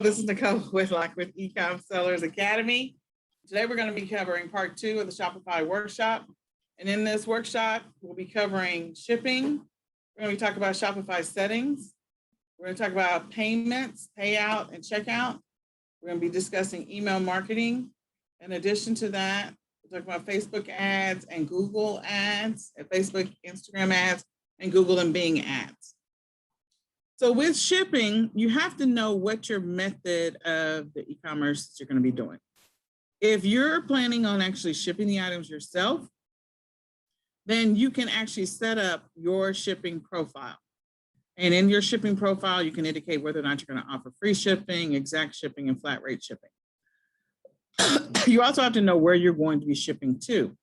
This is Nicole with eCom Sellers Academy. Today we're going to be covering part 2 of the Shopify workshop. And in this workshop, we'll be covering shipping. We're going to be talking about Shopify settings. We're going to talk about payments, payout, and checkout. We're going to be discussing email marketing. In addition to that, we'll talk about Facebook ads and Google ads, and Facebook, Instagram ads, and Google and Bing ads. So with shipping, you have to know what your method of the e-commerce you're going to be doing. If you're planning on actually shipping the items yourself, then you can actually set up your shipping profile. And in your shipping profile, you can indicate whether or not you're going to offer free shipping, exact shipping, and flat rate shipping. You also have to know where you're going to be shipping to,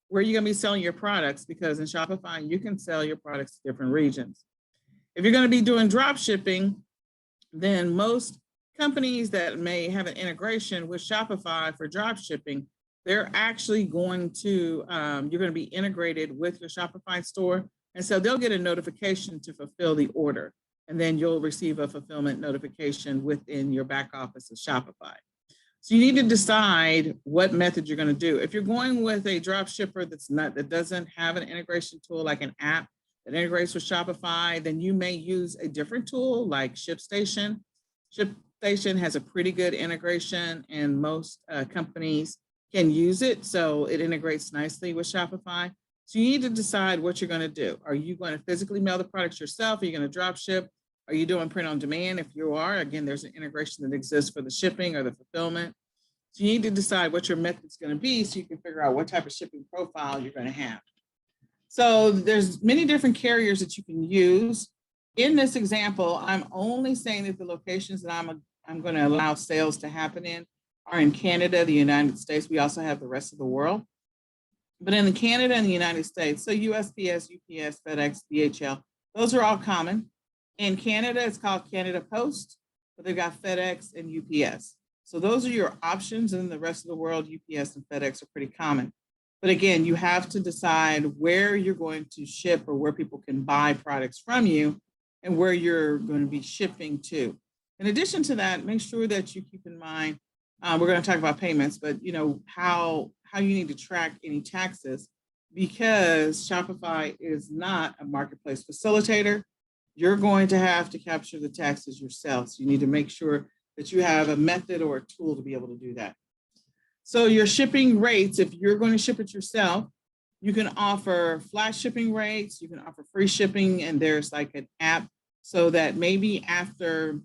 where you're going to be selling your products, because in Shopify, you can sell your products to different regions. If you're going to be doing drop shipping, then most companies that may have an integration with Shopify for drop shipping, they're actually going to, you're going to be integrated with your Shopify store. And so they'll get a notification to fulfill the order. And then you'll receive a fulfillment notification within your back office of Shopify. So you need to decide what method you're going to do. If you're going with a drop shipper that doesn't have an integration tool like an app that integrates with Shopify, then you may use a different tool like ShipStation. ShipStation has a pretty good integration, and most companies can use it, so it integrates nicely with Shopify. So you need to decide what you're going to do. Are you going to physically mail the products yourself? Are you going to drop ship? Are you doing print on demand? If you are, again, there's an integration that exists for the shipping or the fulfillment. So you need to decide what your method is going to be so you can figure out what type of shipping profile you're going to have. So there's many different carriers that you can use. In this example, I'm only saying that the locations that I'm going to allow sales to happen in are in Canada, the United States. We also have the rest of the world. But in Canada and the United States, so USPS, UPS, FedEx, DHL, those are all common. In Canada, it's called Canada Post, but they've got FedEx and UPS. So those are your options. And in the rest of the world, UPS and FedEx are pretty common. But again, you have to decide where you're going to ship or where people can buy products from you and where you're going to be shipping to. In addition to that, make sure that you keep in mind, we're going to talk about payments, but you know how you need to track any taxes, because Shopify is not a marketplace facilitator. You're going to have to capture the taxes yourself. So you need to make sure that you have a method or a tool to be able to do that. So your shipping rates, if you're going to ship it yourself, you can offer flat shipping rates, you can offer free shipping, and there's like an app so that maybe after,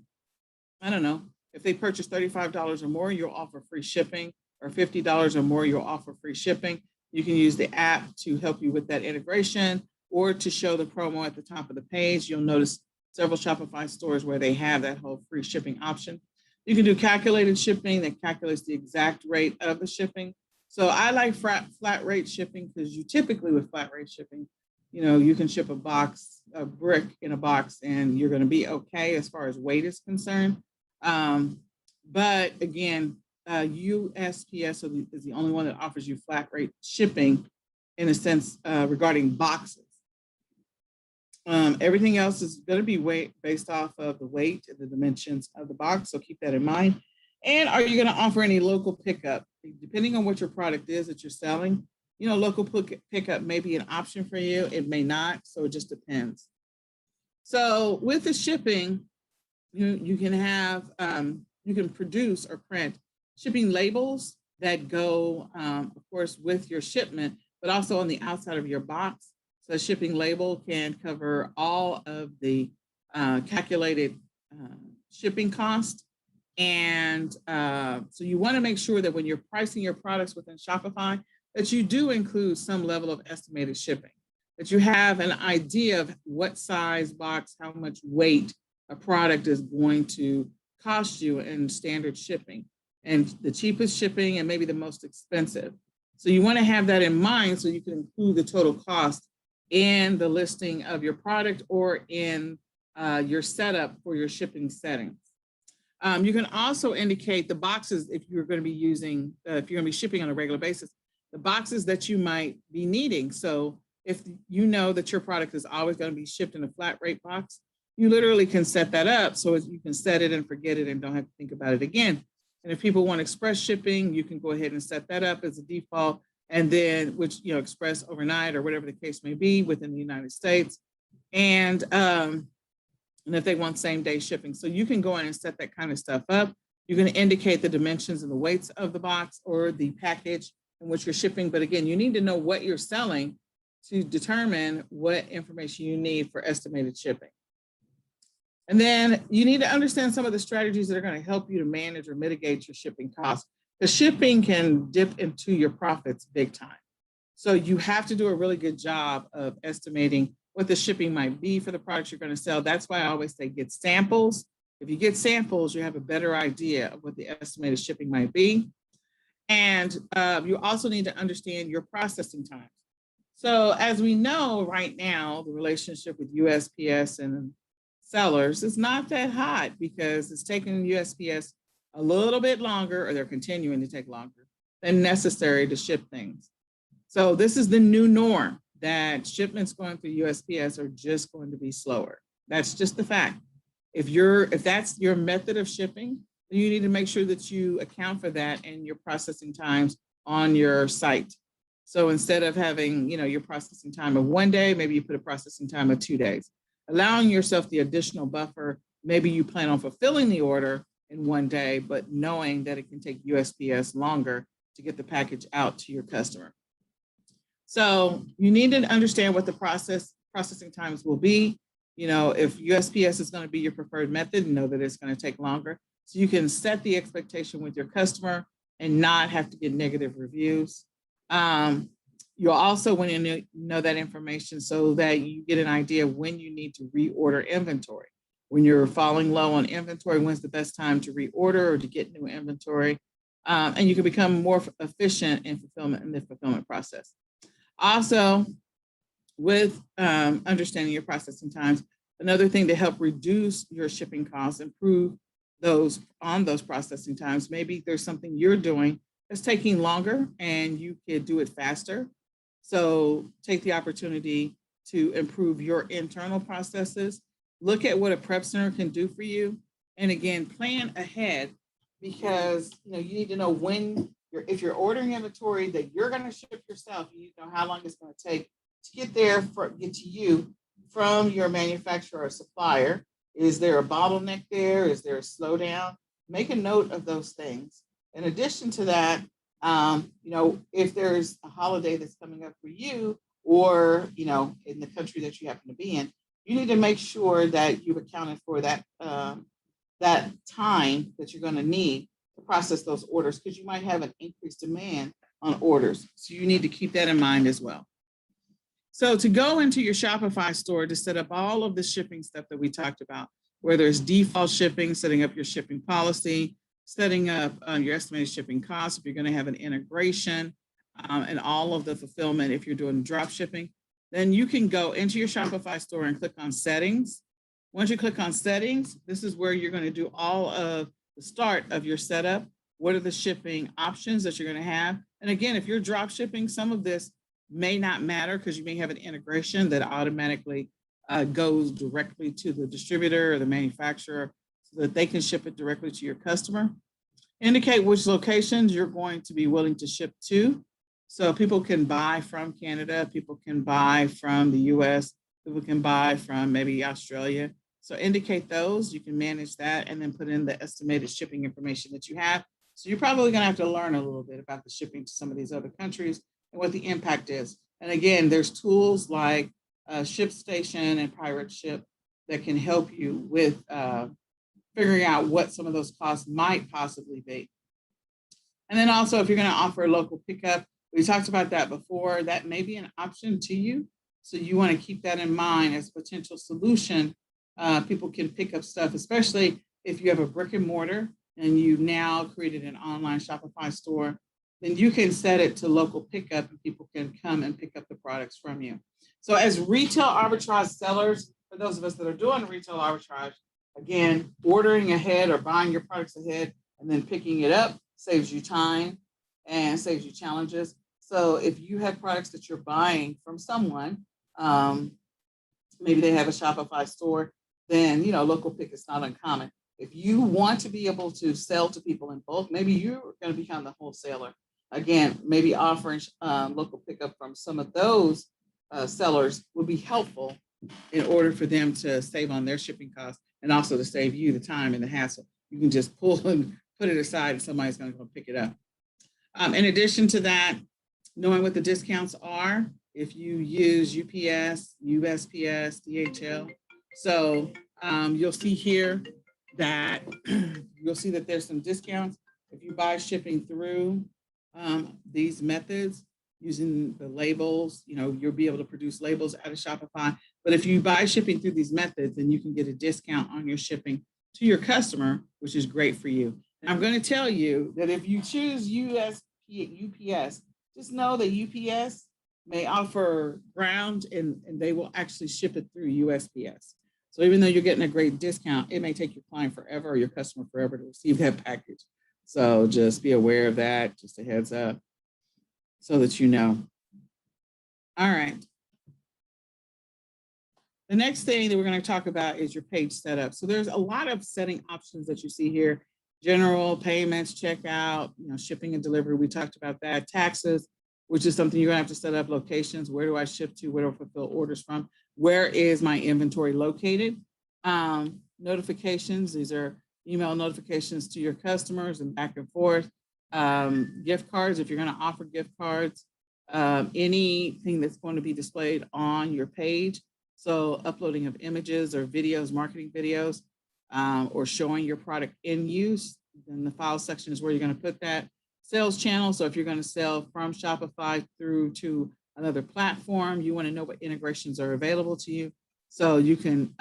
I don't know, if they purchase $35 or more, you'll offer free shipping, or $50 or more, you'll offer free shipping. You can use the app to help you with that integration or to show the promo at the top of the page. You'll notice several Shopify stores where they have that whole free shipping option. You can do calculated shipping that calculates the exact rate of the shipping. So I like flat rate shipping because you typically with flat rate shipping, you know, you can ship a brick in a box and you're going to be okay as far as weight is concerned. But again, USPS is the only one that offers you flat rate shipping in a sense regarding boxes. Everything else is going to be based off of the weight and the dimensions of the box, so keep that in mind. And are you going to offer any local pickup? Depending on what your product is that you're selling, you know, local pickup may be an option for you. It may not, so it just depends. So with the shipping, you can have, you can produce or print shipping labels that go, of course, with your shipment, but also on the outside of your box. So a shipping label can cover all of the calculated shipping cost. And so you want to make sure that when you're pricing your products within Shopify, that you do include some level of estimated shipping, that you have an idea of what size box, how much weight a product is going to cost you in standard shipping, and the cheapest shipping and maybe the most expensive. So you want to have that in mind so you can include the total cost in the listing of your product or in your setup for your shipping settings. You can also indicate the boxes if you're going to be using, if you're going to be shipping on a regular basis, the boxes that you might be needing. So if you know that your product is always going to be shipped in a flat rate box, you literally can set that up so you can set it and forget it and don't have to think about it again. And if people want express shipping, you can go ahead and set that up as a default, and then express overnight or whatever the case may be within the United States. And if they want same day shipping. So you can go in and set that kind of stuff up. You're going to indicate the dimensions and the weights of the box or the package in which you're shipping. But again, you need to know what you're selling to determine what information you need for estimated shipping. And then you need to understand some of the strategies that are going to help you to manage or mitigate your shipping costs. The shipping can dip into your profits big time. So you have to do a really good job of estimating what the shipping might be for the products you're going to sell. That's why I always say get samples. If you get samples, you have a better idea of what the estimated shipping might be. And you also need to understand your processing times. So as we know right now, the relationship with USPS and sellers is not that hot because it's taking USPS a little bit longer, or they're continuing to take longer than necessary to ship things. So this is the new norm, that shipments going through USPS are just going to be slower. That's just the fact. If that's your method of shipping, then you need to make sure that you account for that in your processing times on your site. So instead of having, your processing time of 1 day, maybe you put a processing time of 2 days, allowing yourself the additional buffer. Maybe you plan on fulfilling the order in 1 day, but knowing that it can take USPS longer to get the package out to your customer. So you need to understand what the processing times will be. If USPS is going to be your preferred method, know that it's going to take longer. So you can set the expectation with your customer and not have to get negative reviews. You'll also want to know that information so that you get an idea of when you need to reorder inventory. When you're falling low on inventory, when's the best time to reorder or to get new inventory? And you can become more efficient in the fulfillment process. Also, with understanding your processing times, another thing to help reduce your shipping costs, improve those processing times, maybe there's something you're doing that's taking longer and you could do it faster. So take the opportunity to improve your internal processes. Look at what a prep center can do for you. And again, plan ahead, because you need to know if you're ordering inventory that you're going to ship yourself, you need to know how long it's going to take to get to you from your manufacturer or supplier. Is there a bottleneck there? Is there a slowdown? Make a note of those things. In addition to that, if there's a holiday that's coming up for you, or in the country that you happen to be in, you need to make sure that you've accounted for that time that you're going to need to process those orders, because you might have an increased demand on orders. So you need to keep that in mind as well. So to go into your Shopify store to set up all of the shipping stuff that we talked about, whether it's default shipping, setting up your shipping policy, setting up your estimated shipping costs, if you're going to have an integration, and all of the fulfillment, if you're doing drop shipping, then you can go into your Shopify store and click on settings. Once you click on settings, this is where you're going to do all of the start of your setup. What are the shipping options that you're going to have? And again, if you're drop shipping, some of this may not matter because you may have an integration that automatically goes directly to the distributor or the manufacturer so that they can ship it directly to your customer. Indicate which locations you're going to be willing to ship to. So people can buy from Canada, people can buy from the US, people can buy from maybe Australia. So indicate those, you can manage that, and then put in the estimated shipping information that you have. So you're probably going to have to learn a little bit about the shipping to some of these other countries and what the impact is. And again, there's tools like ShipStation and Pirate Ship that can help you with figuring out what some of those costs might possibly be. And then also, if you're going to offer a local pickup, we talked about that before, that may be an option to you. So you want to keep that in mind as a potential solution. People can pick up stuff, especially if you have a brick and mortar and you now created an online Shopify store, then you can set it to local pickup and people can come and pick up the products from you. So as retail arbitrage sellers, for those of us that are doing retail arbitrage, again, ordering ahead or buying your products ahead and then picking it up saves you time and saves you challenges. So if you have products that you're buying from someone, maybe they have a Shopify store, then, local pick is not uncommon. If you want to be able to sell to people in bulk, maybe you're going to become the wholesaler. Again, maybe offering local pickup from some of those sellers would be helpful in order for them to save on their shipping costs and also to save you the time and the hassle. You can just pull and put it aside and somebody's going to go pick it up. In addition to that, knowing what the discounts are, if you use UPS, USPS, DHL. So you'll see here that there's some discounts. If you buy shipping through these methods using the labels, you'll be able to produce labels out of Shopify. But if you buy shipping through these methods, then you can get a discount on your shipping to your customer, which is great for you. And I'm going to tell you that if you choose UPS, just know that UPS may offer ground and they will actually ship it through USPS. So even though you're getting a great discount, it may take your client forever or your customer forever to receive that package. So just be aware of that, just a heads up, so that you know. All right. The next thing that we're going to talk about is your page setup. So there's a lot of setting options that you see here. General, payments, checkout, shipping and delivery. We talked about that. Taxes, which is something you're going to have to set up. Locations, where do I ship to? Where do I fulfill orders from? Where is my inventory located? Notifications, these are email notifications to your customers and back and forth. Gift cards, if you're going to offer gift cards. Anything that's going to be displayed on your page. So uploading of images or videos, marketing videos, or showing your product in use, then the file section is where you're going to put that. Sales channel, so if you're going to sell from Shopify through to another platform, you want to know what integrations are available to you. So you can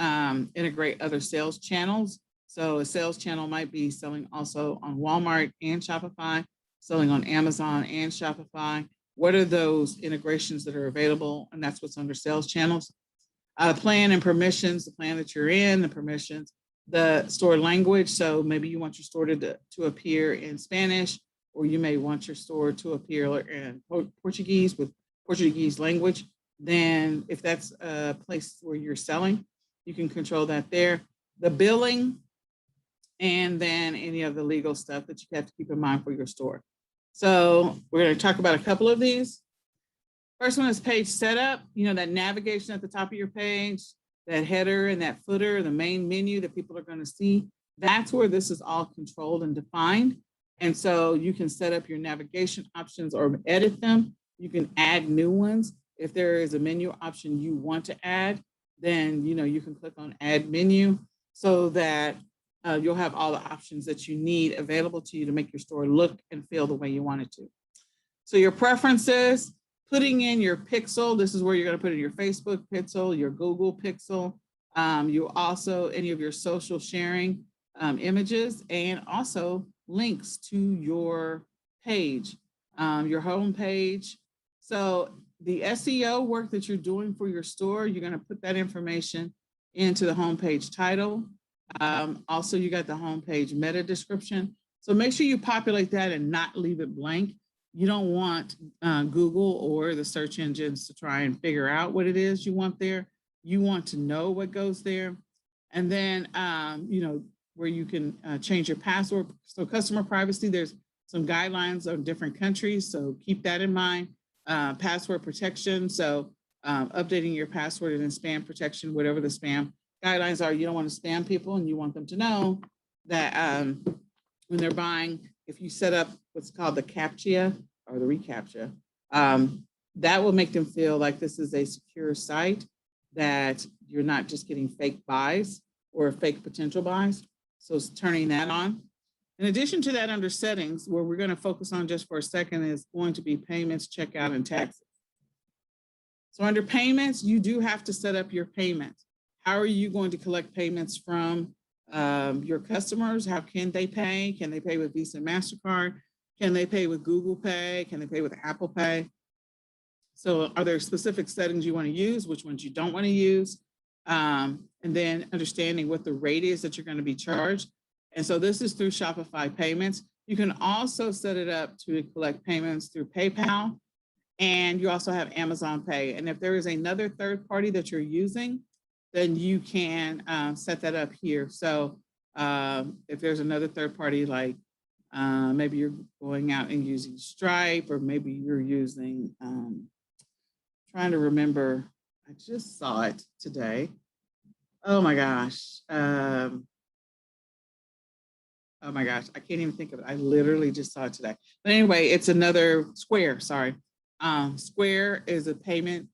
integrate other sales channels. So a sales channel might be selling also on Walmart and Shopify, selling on Amazon and Shopify. What are those integrations that are available? And that's what's under sales channels. Plan and permissions, the plan that you're in, the permissions, the store language. So maybe you want your store to appear in Spanish, or you may want your store to appear in Portuguese with Portuguese language. Then if that's a place where you're selling, you can control that there. The billing, and then any of the legal stuff that you have to keep in mind for your store. So we're going to talk about a couple of these. First one is page setup, that navigation at the top of your page, that header and that footer, the main menu that people are going to see. That's where this is all controlled and defined. And so you can set up your navigation options or edit them. You can add new ones. If there is a menu option you want to add, then you can click on add menu so that you'll have all the options that you need available to you to make your store look and feel the way you want it to. So your preferences, putting in your pixel, this is where you're going to put in your Facebook pixel, your Google pixel, you also any of your social sharing images, and also links to your page, your home page. So the SEO work that you're doing for your store, you're going to put that information into the homepage title. Also, you got the homepage meta description. So make sure you populate that and not leave it blank. You don't want Google or the search engines to try and figure out what it is you want there. You want to know what goes there. And then, where you can change your password. So customer privacy, there's some guidelines on different countries. So keep that in mind. Password protection. So updating your password and then spam protection, whatever the spam guidelines are. You don't want to spam people, and you want them to know that when they're buying, if you set up what's called the CAPTCHA or the reCAPTCHA, that will make them feel like this is a secure site, that you're not just getting fake buys or fake potential buys. So it's turning that on. In addition to that, under settings, where we're going to focus on just for a second is going to be payments, checkout, and taxes. So under payments, you do have to set up your payments. How are you going to collect payments from your customers? How can they pay? Can they pay with Visa and MasterCard? Can they pay with Google Pay? Can they pay with Apple Pay? So are there specific settings you want to use, which ones you don't want to use? And then understanding what the rate is that you're going to be charged. And so this is through Shopify payments. You can also set it up to collect payments through PayPal. And you also have Amazon Pay. And if there is another third party that you're using, then you can set that up here. So if there's another third party, like maybe you're going out and using Stripe, or maybe you're using, trying to remember, I just saw it today. Oh my gosh. Oh my gosh, I can't even think of it. I literally just saw it today. But anyway, it's another Square, sorry. Square is a payment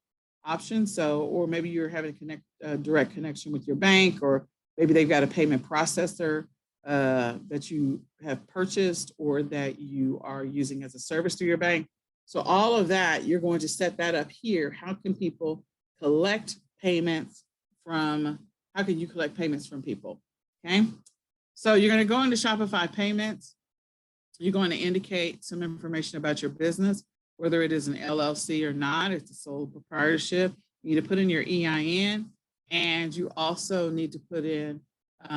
option. So, or maybe you're having a direct connection with your bank, or maybe they've got a payment processor that you have purchased or that you are using as a service through your bank. So all of that, you're going to set that up here. How can people collect payments from, how can you collect payments from people? Okay. So you're going to go into Shopify payments. You're going to indicate some information about your business, whether it is an LLC or not. It's a sole proprietorship. You need to put in your EIN, and you also need to put in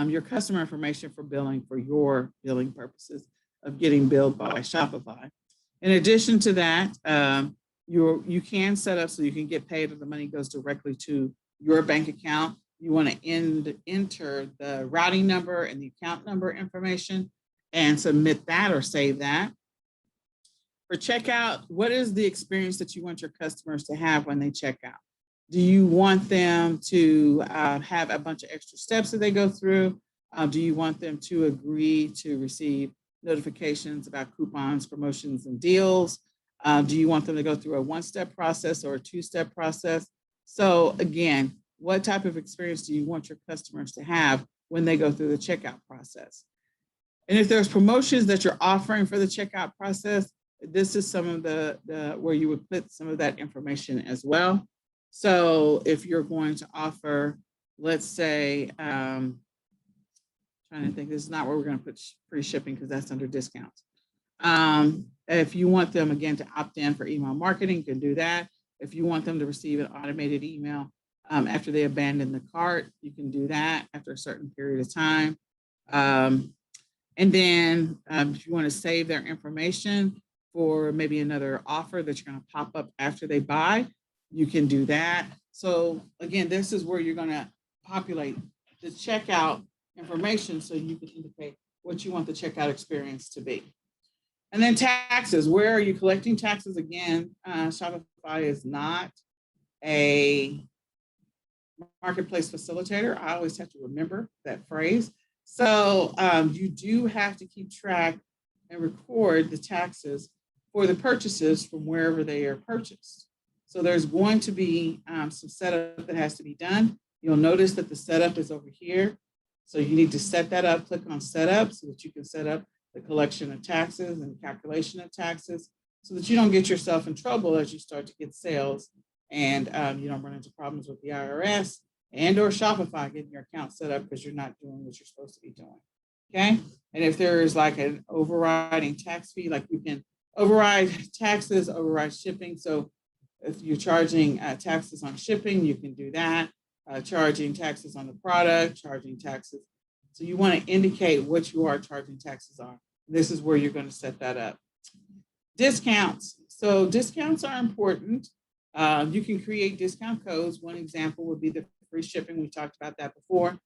your customer information for billing, for your billing purposes of getting billed by Shopify. In addition to that, you can set up so you can get paid if the money goes directly to your bank account. You want to enter the routing number and the account number information and submit that or save that. For checkout, what is the experience that you want your customers to have when they check out? Do you want them to have a bunch of extra steps that they go through? Do you want them to agree to receive notifications about coupons, promotions, and deals? Do you want them to go through a one-step process or a two-step process? So again, what type of experience do you want your customers to have when they go through the checkout process? And if there's promotions that you're offering for the checkout process, this is some of the where you would put some of that information as well. So if you're going to offer, let's say, trying to think, this is not where we're going to put free shipping because that's under discounts. If you want them, again, to opt in for email marketing, you can do that. If you want them to receive an automated email after they abandon the cart, you can do that after a certain period of time. And then if you want to save their information for maybe another offer that you're going to pop up after they buy, you can do that. So again, this is where you're going to populate the checkout information so you can indicate what you want the checkout experience to be. And then taxes. Where are you collecting taxes? Again, Shopify is not a marketplace facilitator. I always have to remember that phrase. So you do have to keep track and record the taxes for the purchases from wherever they are purchased. So there's going to be some setup that has to be done. You'll notice that the setup is over here. So you need to set that up, click on setup so that you can set up the collection of taxes and calculation of taxes so that you don't get yourself in trouble as you start to get sales and you don't run into problems with the IRS and or Shopify getting your account set up because you're not doing what you're supposed to be doing. Okay. And if there is like an overriding tax fee, like you can override taxes, override shipping. So if you're charging taxes on shipping, you can do that. Charging taxes on the product, charging taxes. So you want to indicate what you are charging taxes on. This is where you're going to set that up. Discounts. So discounts are important. You can create discount codes. One example would be the free shipping. We talked about that before.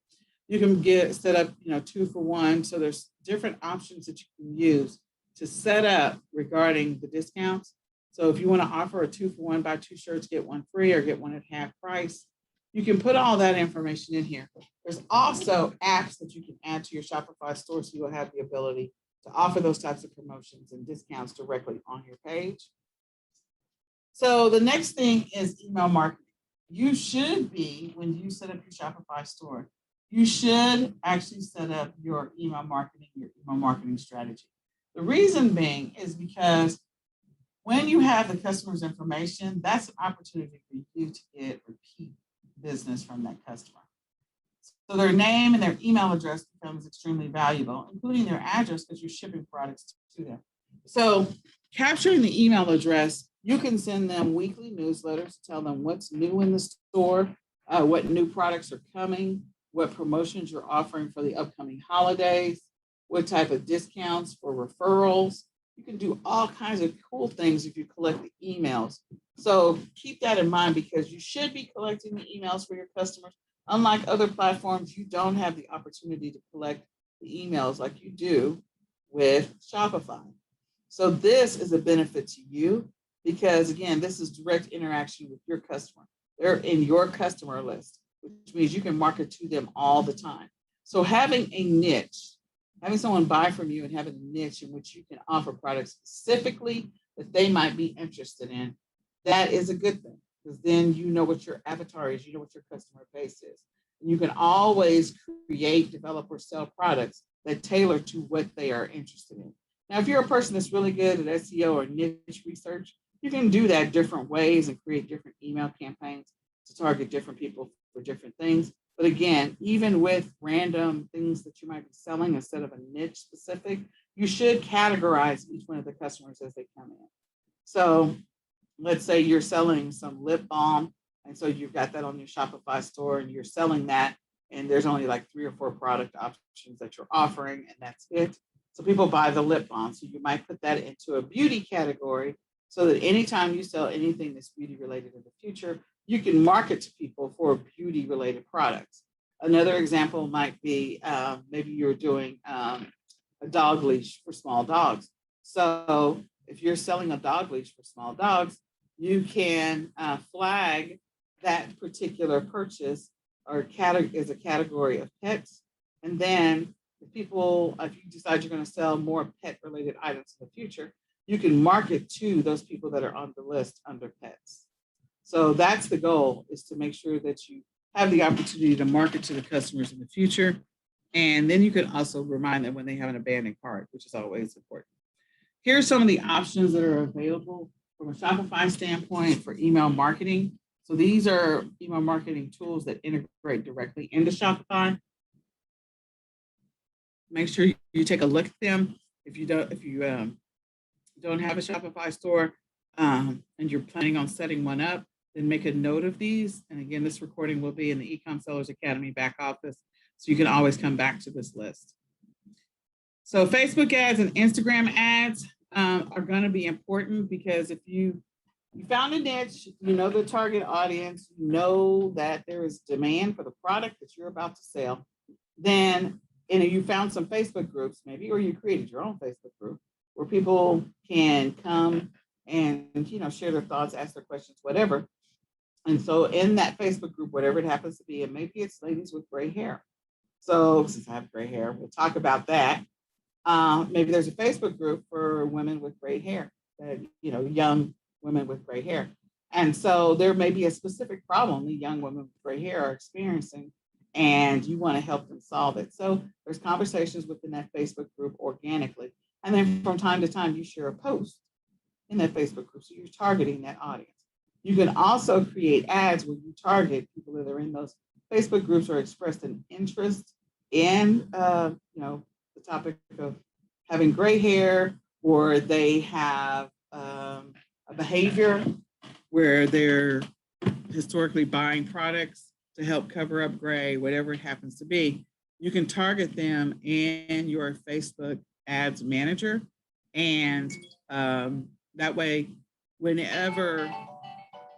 You can set up, 2 for 1. So there's different options that you can use to set up regarding the discounts. So if you want to offer a 2 for 1, buy 2 shirts, get 1 free, or get 1 at half price, you can put all that information in here. There's also apps that you can add to your Shopify store so you'll have the ability to offer those types of promotions and discounts directly on your page. So the next thing is email marketing. You should be, when you set up your Shopify store, you should actually set up your email marketing strategy. The reason being is because when you have the customer's information, that's an opportunity for you to get repeat business from that customer. So their name and their email address becomes extremely valuable, including their address because you're shipping products to them. So capturing the email address, you can send them weekly newsletters, tell them what's new in the store, what new products are coming, what promotions you're offering for the upcoming holidays, what type of discounts for referrals. You can do all kinds of cool things if you collect the emails. So keep that in mind because you should be collecting the emails for your customers, Unlike other platforms, you don't have the opportunity to collect the emails like you do with Shopify. So this is a benefit to you because, again, this is direct interaction with your customer. They're in your customer list, which means you can market to them all the time. So having a niche, having someone buy from you and having a niche in which you can offer products specifically that they might be interested in, that is a good thing because then you know what your avatar is, you know what your customer base is. And you can always create, develop, or sell products that tailor to what they are interested in. Now, if you're a person that's really good at SEO or niche research, you can do that different ways and create different email campaigns to target different people for different things. But again, even with random things that you might be selling instead of a niche specific, you should categorize each one of the customers as they come in. So let's say you're selling some lip balm, and so you've got that on your Shopify store and you're selling that, and there's only like 3 or 4 product options that you're offering, and that's it. So people buy the lip balm. So you might put that into a beauty category so that anytime you sell anything that's beauty related in the future, you can market to people for beauty related products. Another example might be maybe you're doing a dog leash for small dogs. So if you're selling a dog leash for small dogs, you can flag that particular purchase or as a category of pets. And then if you decide you're going to sell more pet related items in the future, you can market to those people that are on the list under pets. So that's the goal, is to make sure that you have the opportunity to market to the customers in the future. And then you can also remind them when they have an abandoned cart, which is always important. Here are some of the options that are available from a Shopify standpoint for email marketing. So these are email marketing tools that integrate directly into Shopify. Make sure you take a look at them. If you don't have a Shopify store and you're planning on setting one up, then make a note of these. And again, this recording will be in the eCom Sellers Academy back office, so you can always come back to this list. So Facebook ads and Instagram ads are going to be important because if you found a niche, you know the target audience, you know that there is demand for the product that you're about to sell, then you found some Facebook groups maybe, or you created your own Facebook group where people can come and share their thoughts, ask their questions, whatever. And so in that Facebook group, whatever it happens to be, and maybe it's ladies with gray hair. So since I have gray hair, we'll talk about that. Maybe there's a Facebook group for women with gray hair, young women with gray hair. And so there may be a specific problem the young women with gray hair are experiencing, and you want to help them solve it. So there's conversations within that Facebook group organically. And then from time to time, you share a post in that Facebook group. So you're targeting that audience. You can also create ads where you target people that are in those Facebook groups or expressed an interest in, the topic of having gray hair, or they have a behavior where they're historically buying products to help cover up gray, whatever it happens to be. You can target them in your Facebook ads manager. And that way, whenever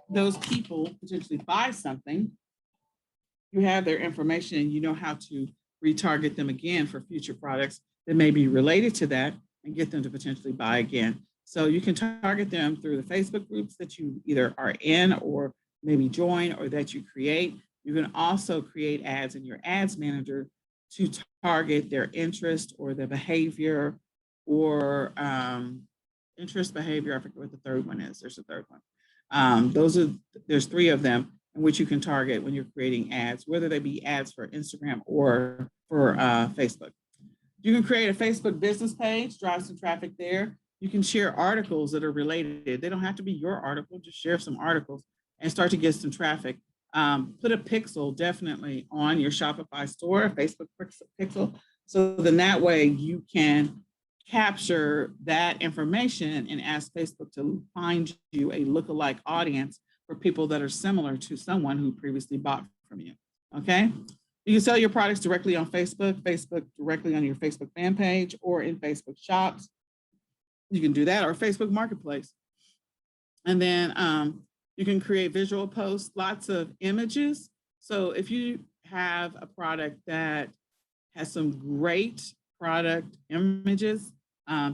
those people potentially buy something, you have their information and you know how to retarget them again for future products that may be related to that and get them to potentially buy again. So you can target them through the Facebook groups that you either are in or maybe join or that you create. You can also create ads in your ads manager to target their interest or their behavior or interest, behavior. I forget what the third one is. There's a third one. There's 3 of them in which you can target when you're creating ads, whether they be ads for Instagram or for Facebook. You can create a Facebook business page, drive some traffic there. You can share articles that are related. They don't have to be your article, just share some articles and start to get some traffic. Put a pixel definitely on your Shopify store, a Facebook pixel. So then that way you can capture that information and ask Facebook to find you a lookalike audience for people that are similar to someone who previously bought from you, okay? You can sell your products directly on Facebook directly on your Facebook fan page or in Facebook shops. You can do that, or Facebook Marketplace. And then you can create visual posts, lots of images. So if you have a product that has some great product images,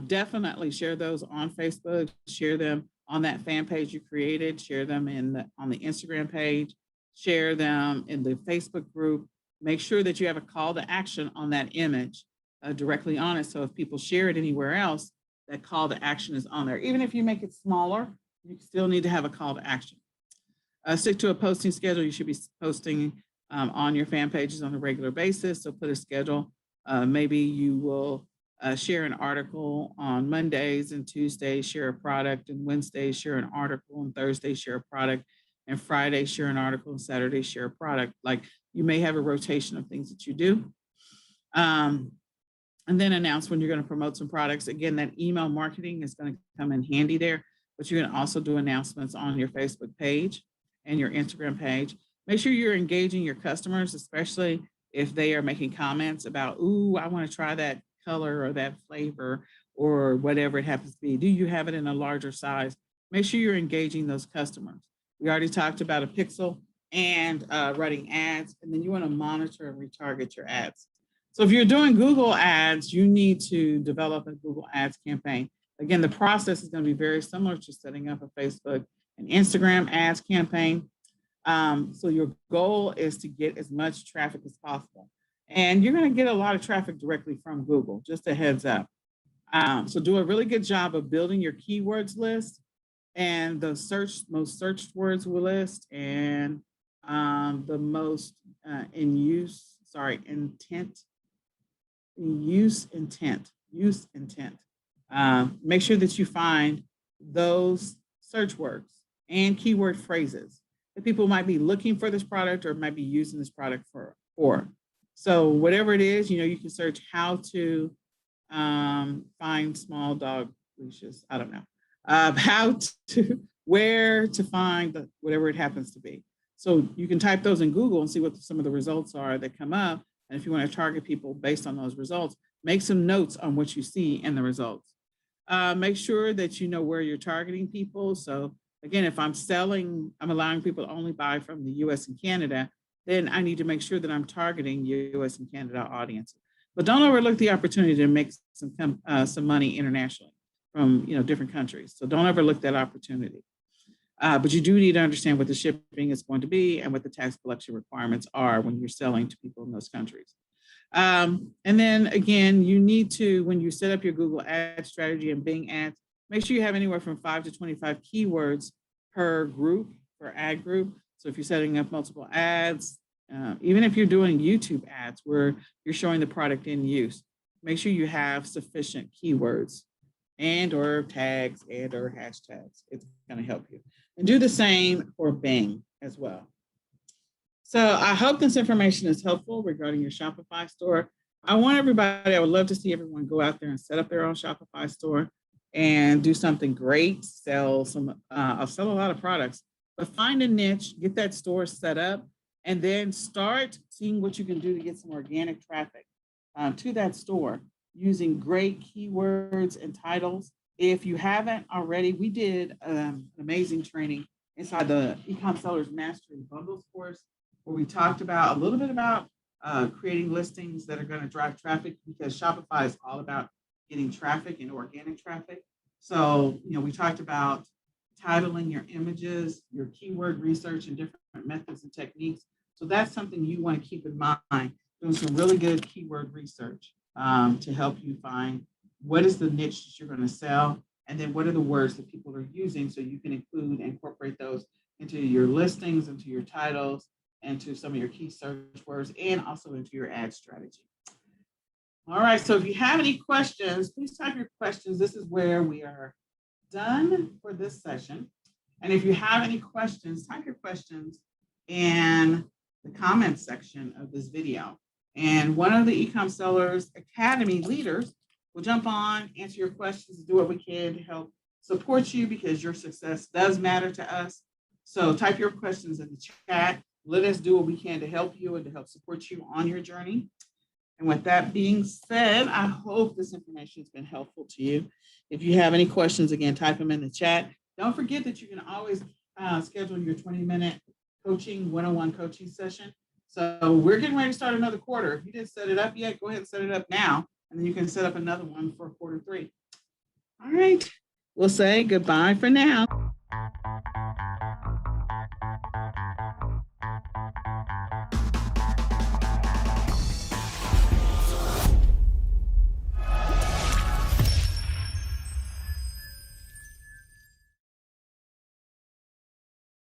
definitely share those on Facebook, share them on that fan page you created, share them on the Instagram page, share them in the Facebook group. Make sure that you have a call to action on that image directly on it. So if people share it anywhere else, that call to action is on there. Even if you make it smaller, you still need to have a call to action. Stick to a posting schedule. You should be posting on your fan pages on a regular basis. So put a schedule. Maybe you will share an article on Mondays, and Tuesdays share a product, and Wednesdays share an article, and Thursdays share a product, and Friday share an article, and Saturday share a product. Like, you may have a rotation of things that you do. And then announce when you're going to promote some products. Again, that email marketing is going to come in handy there, but you're going to also do announcements on your Facebook page and your Instagram page. Make sure you're engaging your customers, especially if they are making comments about, ooh, I want to try that color or that flavor or whatever it happens to be. Do you have it in a larger size? Make sure you're engaging those customers. We already talked about a pixel and running ads, and then you want to monitor and retarget your ads. So if you're doing Google ads, you need to develop a Google ads campaign. Again, the process is going to be very similar to setting up a Facebook and Instagram ads campaign. So your goal is to get as much traffic as possible. And you're going to get a lot of traffic directly from Google, just a heads up. So do a really good job of building your keywords list and the most searched words list, and the most use intent. Make sure that you find those search words and keyword phrases that people might be looking for this product or might be using this product for. So whatever it is, you can search how to find small dog leashes. I don't know. Where to find whatever it happens to be. So you can type those in Google and see what some of the results are that come up. And if you want to target people based on those results, make some notes on what you see in the results. Make sure that you know where you're targeting people. So again, if I'm allowing people to only buy from the US and Canada, then I need to make sure that I'm targeting US and Canada audiences. But don't overlook the opportunity to make some money internationally from different countries. So don't overlook that opportunity. But you do need to understand what the shipping is going to be and what the tax collection requirements are when you're selling to people in those countries. And then again, you need to, when you set up your Google ad strategy and Bing ads, make sure you have anywhere from 5 to 25 keywords per ad group. So if you're setting up multiple ads, even if you're doing YouTube ads where you're showing the product in use, make sure you have sufficient keywords and or tags and or hashtags. It's going to help you. And do the same for Bing as well. So I hope this information is helpful regarding your Shopify store. I would love to see everyone go out there and set up their own Shopify store and do something great. I'll sell a lot of products, but find a niche, get that store set up, and then start seeing what you can do to get some organic traffic to that store using great keywords and titles. If you haven't already, we did amazing training inside the eCom Sellers Mastery Bundles course, where we talked a little bit about creating listings that are going to drive traffic, because Shopify is all about getting traffic and organic traffic. So, we talked about titling your images, your keyword research, and different methods and techniques. So that's something you want to keep in mind, doing some really good keyword research to help you find what is the niche that you're going to sell, and then what are the words that people are using, so you can include and incorporate those into your listings, into your titles, and to some of your key search words, and also into your ad strategy. All right, so if you have any questions, please type your questions. This is where we are done for this session. And if you have any questions, type your questions in the comments section of this video. And one of the eCom Sellers Academy leaders will jump on, answer your questions, do what we can to help support you, because your success does matter to us. So type your questions in the chat. Let us do what we can to help you and to help support you on your journey. And with that being said, I hope this information has been helpful to you. If you have any questions, again, type them in the chat. Don't forget that you can always schedule your 20-minute coaching, one-on-one coaching session. So we're getting ready to start another quarter. If you didn't set it up yet, go ahead and set it up now, and then you can set up another one for quarter 3. All right, we'll say goodbye for now.